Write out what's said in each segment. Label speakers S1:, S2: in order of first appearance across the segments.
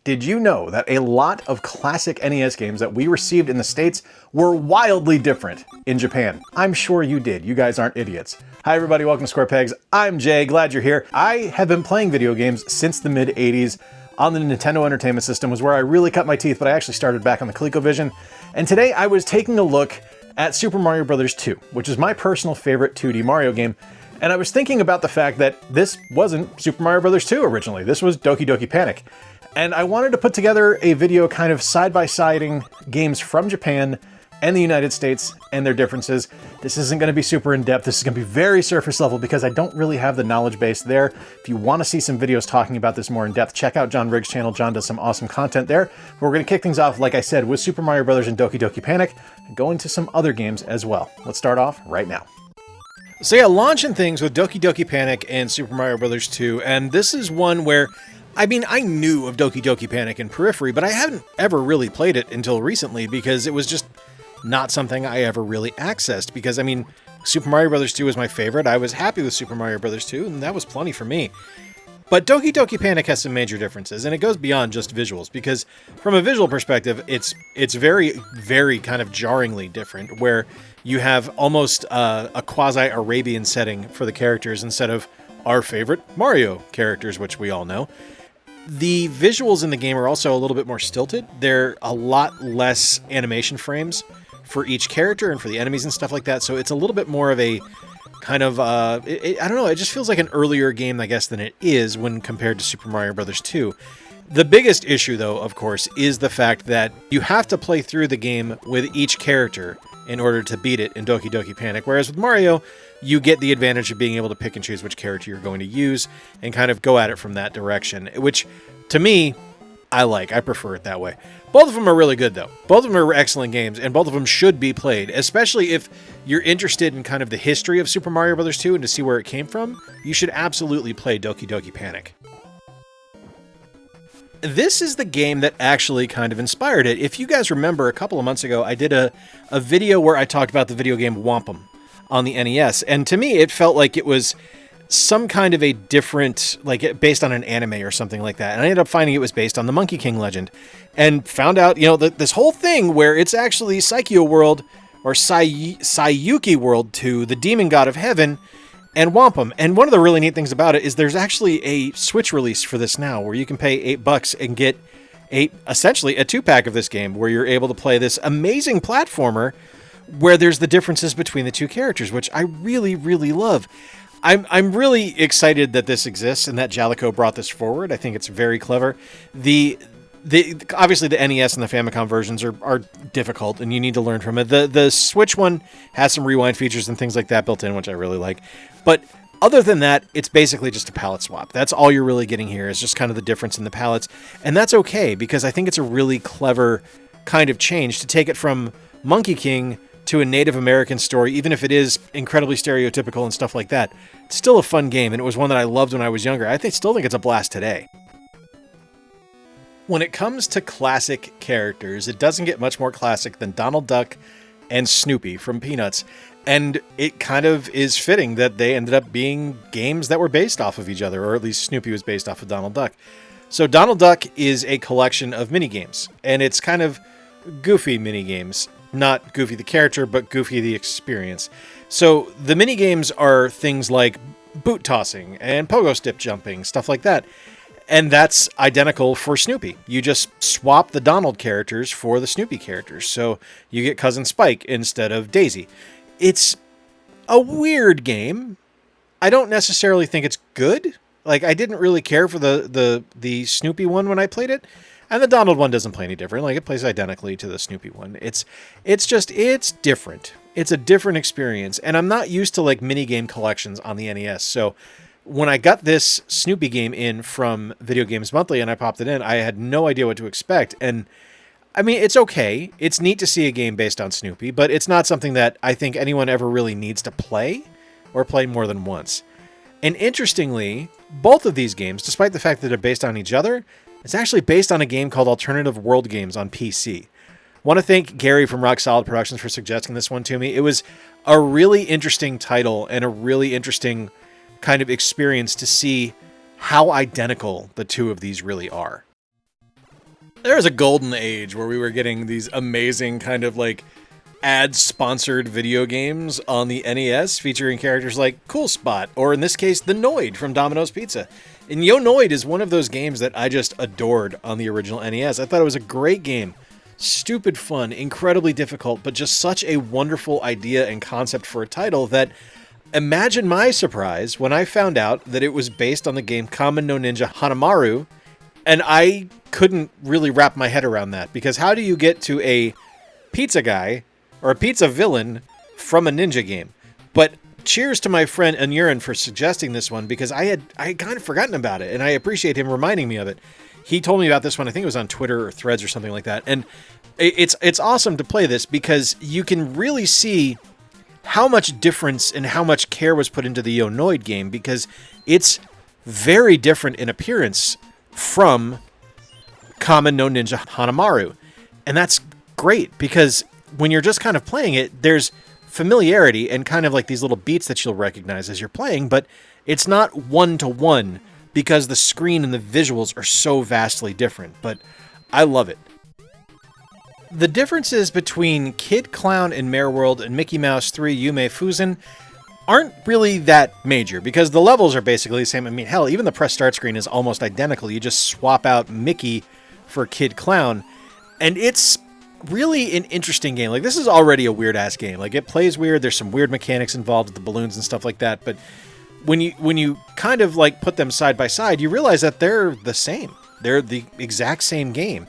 S1: Did you know that a lot of classic NES games that we received in the States were wildly different in Japan? I'm sure you did. You guys aren't idiots. Hi everybody, welcome to Square Pegs. I'm Jay, glad you're here. I have been playing video games since the mid-80s. On the Nintendo Entertainment System was where I really cut my teeth, but I actually started back on the ColecoVision. And today I was taking a look at Super Mario Bros. 2, which is my personal favorite 2D Mario game. And I was thinking about the fact that this wasn't Super Mario Bros. 2 originally. This was Doki Doki Panic. And I wanted to put together a video kind of side-by-siding games from Japan and the United States and their differences. This isn't going to be super in-depth. This is going to be very surface level because I don't really have the knowledge base there. If you want to see some videos talking about this more in depth, check out John Riggs' channel. John does some awesome content there. But we're going to kick things off, like I said, with Super Mario Bros. And Doki Doki Panic, and go into some other games as well. Let's start off right now. So yeah, launching things with Doki Doki Panic and Super Mario Bros. 2, and this is one where, I mean, I knew of Doki Doki Panic in periphery, but I hadn't ever really played it until recently because it was just not something I ever really accessed because, I mean, Super Mario Bros. 2 was my favorite. I was happy with Super Mario Bros. 2, and that was plenty for me. But Doki Doki Panic has some major differences, and it goes beyond just visuals, because from a visual perspective, it's very, very kind of jarringly different, where you have almost a quasi-Arabian setting for the characters instead of our favorite Mario characters, which we all know. The visuals in the game are also a little bit more stilted. They're a lot less animation frames for each character and for the enemies and stuff like that, so it's a little bit more of a kind of, I don't know, it just feels like an earlier game, I guess, than it is when compared to Super Mario Bros. 2. The biggest issue, though, of course, is the fact that you have to play through the game with each character in order to beat it in Doki Doki Panic, whereas with Mario, you get the advantage of being able to pick and choose which character you're going to use and kind of go at it from that direction, which, to me, I like. I prefer it that way. Both of them are really good, though. Both of them are excellent games, and both of them should be played, especially if you're interested in kind of the history of Super Mario Bros. 2 and to see where it came from. You should absolutely play Doki Doki Panic. This is the game that actually kind of inspired it. If you guys remember, a couple of months ago, I did a video where I talked about the video game Whomp on the NES, and to me, it felt like it was some kind of a different, like, based on an anime or something like that. And I ended up finding it was based on the Monkey King legend, and found out, you know, this whole thing where it's actually Saikyo World, or Saiyuuki World 2, the demon god of heaven, and Whomp. And one of the really neat things about it is there's actually a Switch release for this now, where you can pay $8 and get essentially a 2-pack of this game, where you're able to play this amazing platformer, where there's the differences between the two characters, which I really, really love. I'm really excited that this exists and that Jalico brought this forward. I think it's very clever. Obviously the NES and the Famicom versions are difficult, and you need to learn from it. The Switch one has some rewind features and things like that built in, which I really like. But other than that, it's basically just a palette swap. That's all you're really getting here, is just kind of the difference in the palettes. And that's okay, because I think it's a really clever kind of change to take it from Monkey King to a Native American story, even if it is incredibly stereotypical and stuff like that. It's still a fun game, and it was one that I loved when I was younger. I still think it's a blast today. When it comes to classic characters, it doesn't get much more classic than Donald Duck and Snoopy from Peanuts. And it kind of is fitting that they ended up being games that were based off of each other, or at least Snoopy was based off of Donald Duck. So Donald Duck is a collection of minigames, and it's kind of goofy minigames. Not Goofy the character, but Goofy the experience. So the minigames are things like boot tossing and pogo stick jumping, stuff like that. And that's identical for Snoopy. You just swap the Donald characters for the Snoopy characters. So you get Cousin Spike instead of Daisy. It's a weird game. I don't necessarily think it's good. Like, I didn't really care for the Snoopy one when I played it. And the Donald one doesn't play any different. Like, it plays identically to the Snoopy one. It's different. It's a different experience. And I'm not used to, like, minigame collections on the NES. So when I got this Snoopy game in from Video Games Monthly and I popped it in, I had no idea what to expect. And, I mean, it's okay. It's neat to see a game based on Snoopy, but it's not something that I think anyone ever really needs to play or play more than once. And interestingly, both of these games, despite the fact that they're based on each other, it's actually based on a game called Alternative World Games on PC. Want to thank Gary from Rock Solid Productions for suggesting this one to me. It was a really interesting title and a really interesting kind of experience to see how identical the two of these really are. There was a golden age where we were getting these amazing kind of like ad-sponsored video games on the NES featuring characters like Cool Spot, or in this case, the Noid from Domino's Pizza. And Yo Noid is one of those games that I just adored on the original NES. I thought it was a great game. Stupid fun, incredibly difficult, but just such a wonderful idea and concept for a title that imagine my surprise when I found out that it was based on the game Kamen no Ninja Hanamaru, and I couldn't really wrap my head around that, because how do you get to a pizza guy or a pizza villain from a ninja game? But cheers to my friend Anurin for suggesting this one, because I had kind of forgotten about it, and I appreciate him reminding me of it. He told me about this one, I think it was on Twitter or Threads or something like that, and it's awesome to play this because you can really see how much difference and how much care was put into the Yo Noid game, because it's very different in appearance from Kamen no Ninja Hanamaru. And that's great, because when you're just kind of playing it, there's familiarity and kind of like these little beats that you'll recognize as you're playing, but it's not one-to-one because the screen and the visuals are so vastly different. But I love it. The differences between Kid Klown in Mayor World and Mickey Mouse 3 Yume Fusen aren't really that major, because the levels are basically the same. I mean, hell, even the press start screen is almost identical. You just swap out Mickey for Kid Klown, and it's really an interesting game. Like, this is already a weird-ass game. Like, it plays weird. There's some weird mechanics involved with the balloons and stuff like that, but when you kind of, like, put them side by side, you realize that they're the same. They're the exact same game.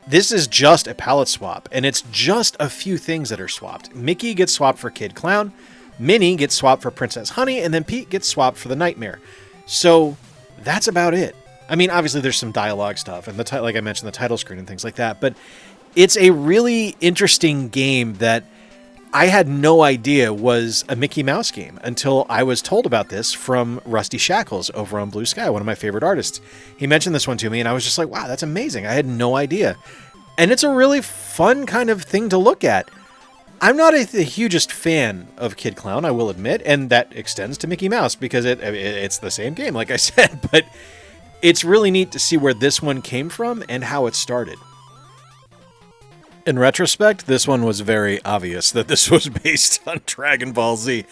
S1: This is just a palette swap, and it's just a few things that are swapped. Mickey gets swapped for Kid Klown, Minnie gets swapped for Princess Honey, and then Pete gets swapped for the Nightmare. So that's about it. I mean, obviously there's some dialogue stuff, and like I mentioned, the title screen and things like that, but it's a really interesting game that I had no idea was a Mickey Mouse game until I was told about this from Rusty Shackles over on Blue Sky, one of my favorite artists. He mentioned this one to me, and I was just like, wow, that's amazing. I had no idea. And it's a really fun kind of thing to look at. I'm not the hugest fan of Kid Klown, I will admit, and that extends to Mickey Mouse because it's the same game, like I said, but it's really neat to see where this one came from and how it started. In retrospect, this one was very obvious that this was based on Dragon Ball Z.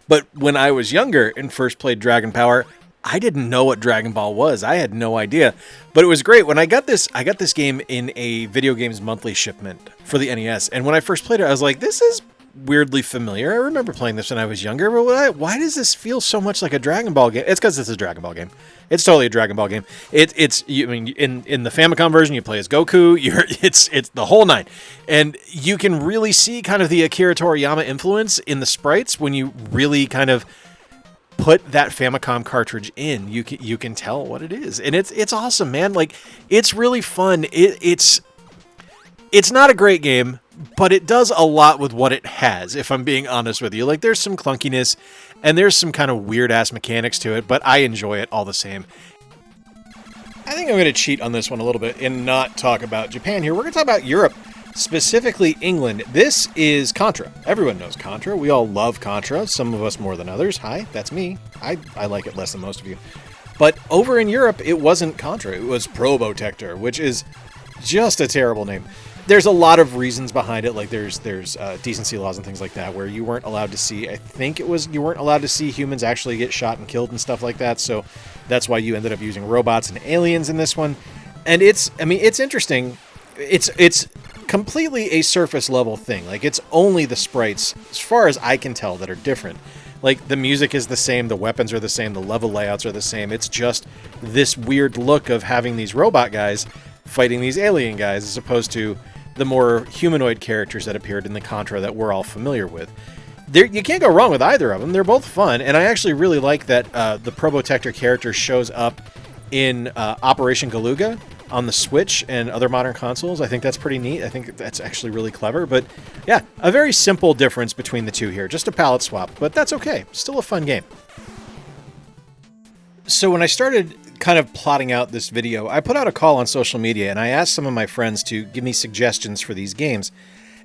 S1: But when I was younger and first played Dragon Power, I didn't know what Dragon Ball was. I had no idea. But it was great. When I got this game in a Video Games Monthly shipment for the NES. And when I first played it, I was like, this is weirdly familiar. I remember playing this when I was younger, but why does this feel so much like a Dragon Ball game? It's because it's a Dragon Ball game. It's totally a Dragon Ball game. I mean, in the Famicom version, you play as Goku. It's the whole nine, and you can really see kind of the Akira Toriyama influence in the sprites when you really kind of put that Famicom cartridge in. You can tell what it is, and it's awesome, man. Like, it's really fun. It's not a great game, but it does a lot with what it has, if I'm being honest with you. Like, there's some clunkiness, and there's some kind of weird-ass mechanics to it, but I enjoy it all the same. I think I'm going to cheat on this one a little bit and not talk about Japan here. We're going to talk about Europe, specifically England. This is Contra. Everyone knows Contra. We all love Contra, some of us more than others. Hi, that's me. I like it less than most of you. But over in Europe, it wasn't Contra. It was Probotector, which is just a terrible name. There's a lot of reasons behind it, like there's decency laws and things like that, where you weren't allowed to see, I think it was, you weren't allowed to see humans actually get shot and killed and stuff like that, so that's why you ended up using robots and aliens in this one. And it's interesting. It's completely a surface level thing. Like, it's only the sprites, as far as I can tell, that are different. Like, the music is the same, the weapons are the same, the level layouts are the same. It's just this weird look of having these robot guys fighting these alien guys, as opposed to the more humanoid characters that appeared in the Contra that we're all familiar with. You can't go wrong with either of them. They're both fun, and I actually really like that the Probotector character shows up in Operation Galuga on the Switch and other modern consoles. I think that's pretty neat. I think that's actually really clever. But yeah, a very simple difference between the two here. Just a palette swap, but that's okay. Still a fun game. So when I started kind of plotting out this video, I put out a call on social media and I asked some of my friends to give me suggestions for these games.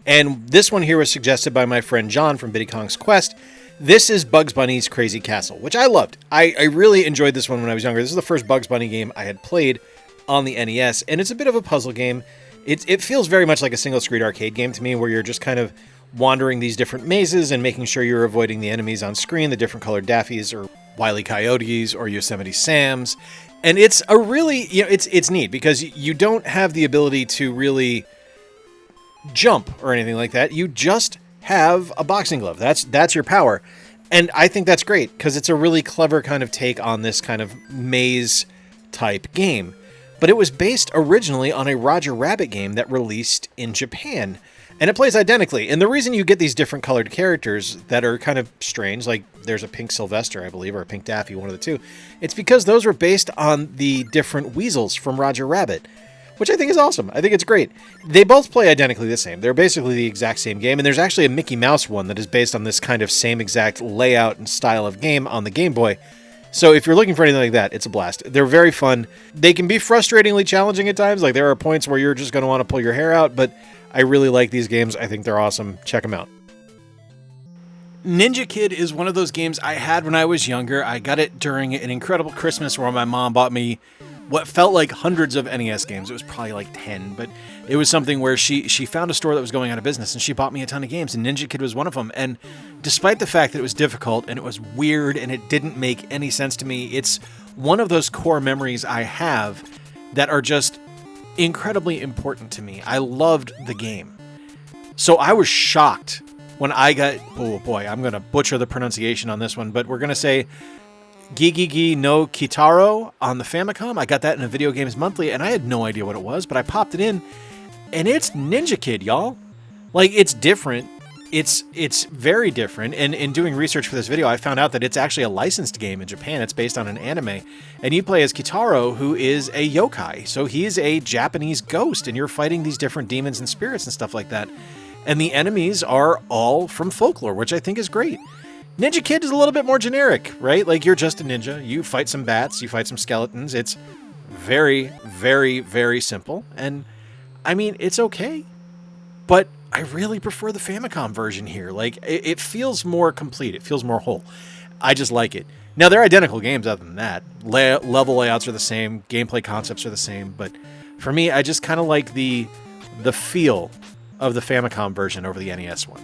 S1: And this one here was suggested by my friend John from Biddy Kong's Quest. This is Bugs Bunny's Crazy Castle, which I loved. I really enjoyed this one when I was younger. This is the first Bugs Bunny game I had played
S2: on the NES, and it's a bit of a puzzle game. It feels very much like a single-screen arcade game to me, where you're just kind of wandering these different mazes and making sure you're avoiding the enemies on screen, the different colored Daffies or Wile E. Coyotes or Yosemite Sams. And it's a really, it's neat because you don't have the ability to really jump or anything like that. You just have a boxing glove. That's your power. And I think that's great because it's a really clever kind of take on this kind of maze type game. But it was based originally on a Roger Rabbit game that released in Japan. And it plays identically. And the reason you get these different colored characters that are kind of strange, like there's a pink Sylvester, I believe, or a pink Daffy, one of the two, it's because those were based on the different weasels from Roger Rabbit, which I think is awesome. I think it's great. They both play identically the same. They're basically the exact same game. And there's actually a Mickey Mouse one that is based on this kind of same exact layout and style of game on the Game Boy. So if you're looking for anything like that, it's a blast. They're very fun. They can be frustratingly challenging at times. Like there are points where you're just going to want to pull your hair out, but I really like these games. I think they're awesome. Check them out. Ninja Kid is one of those games I had when I was younger. I got it during an incredible Christmas where my mom bought me what felt like hundreds of NES games. It was probably like 10, but it was something where she found a store that was going out of business and she bought me a ton of games, and Ninja Kid was one of them. And despite the fact that it was difficult and it was weird and it didn't make any sense to me, it's one of those core memories I have that are just incredibly important to me. I loved the game. So I was shocked when I got, oh boy, I'm going to butcher the pronunciation on this one, but we're going to say Gegege no Kitaro on the Famicom. I got that in a Video Games Monthly, and I had no idea what it was, but I popped it in, and it's Ninja Kid, y'all. Like, it's different. It's very different, and in doing research for this video, I found out that it's actually a licensed game in Japan. It's based on an anime, and you play as Kitaro, who is a yokai. So he's a Japanese ghost, and you're fighting these different demons and spirits and stuff like that. And the enemies are all from folklore, which I think is great. Ninja Kid is a little bit more generic, right? Like, you're just a ninja. You fight some bats. You fight some skeletons. It's very, very, very simple. And, I mean, it's okay. But I really prefer the Famicom version here. Like, it feels more complete. It feels more whole. I just like it. Now, they're identical games other than that. Level layouts are the same. Gameplay concepts are the same. But for me, I just kind of like the feel of the Famicom version over the NES one.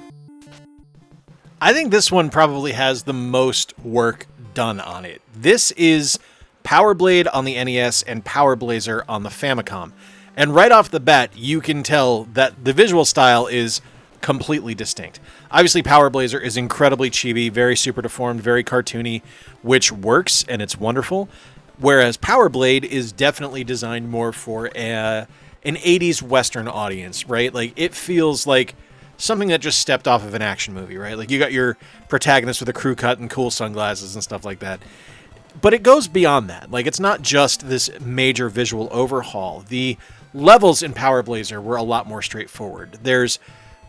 S2: I think this one probably has the most work done on it. This is Power Blade on the NES and Power Blazer on the Famicom. And right off the bat, you can tell that the visual style is completely distinct. Obviously, Power Blazer is incredibly chibi, very super deformed, very cartoony, which works, and it's wonderful. Whereas Power Blade is definitely designed more for an 80s Western audience, right? Like, it feels like something that just stepped off of an action movie, right? Like, you got your protagonist with a crew cut and cool sunglasses and stuff like that. But it goes beyond that. Like, it's not just this major visual overhaul. The levels in Power Blazer were a lot more straightforward. There's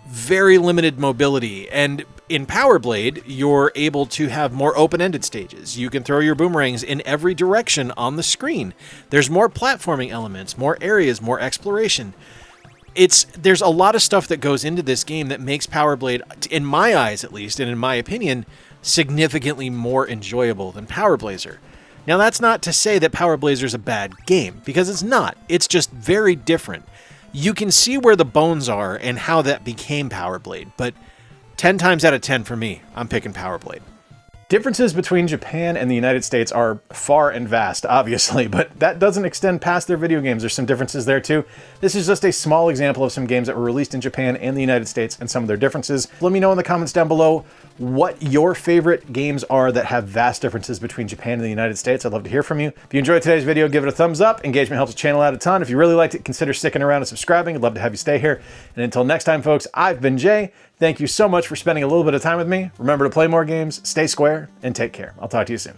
S2: very limited mobility, and in Power Blade, you're able to have more open-ended stages. You can throw your boomerangs in every direction on the screen. There's more platforming elements, more areas, more exploration. There's a lot of stuff that goes into this game that makes Power Blade, in my eyes at least, and in my opinion, significantly more enjoyable than Power Blazer. Now, that's not to say that Power Blazer is a bad game, because it's not. It's just very different. You can see where the bones are and how that became Power Blade, but 10 times out of 10 for me, I'm picking Power Blade.
S1: Differences between Japan and the United States are far and vast, obviously, but that doesn't extend past their video games. There's some differences there too. This is just a small example of some games that were released in Japan and the United States and some of their differences. Let me know in the comments down below what your favorite games are that have vast differences between Japan and the United States. I'd love to hear from you. If you enjoyed today's video, give it a thumbs up. Engagement helps the channel out a ton. If you really liked it, consider sticking around and subscribing. I'd love to have you stay here. And until next time, folks, I've been Jay. Thank you so much for spending a little bit of time with me. Remember to play more games, stay square, and take care. I'll talk to you soon.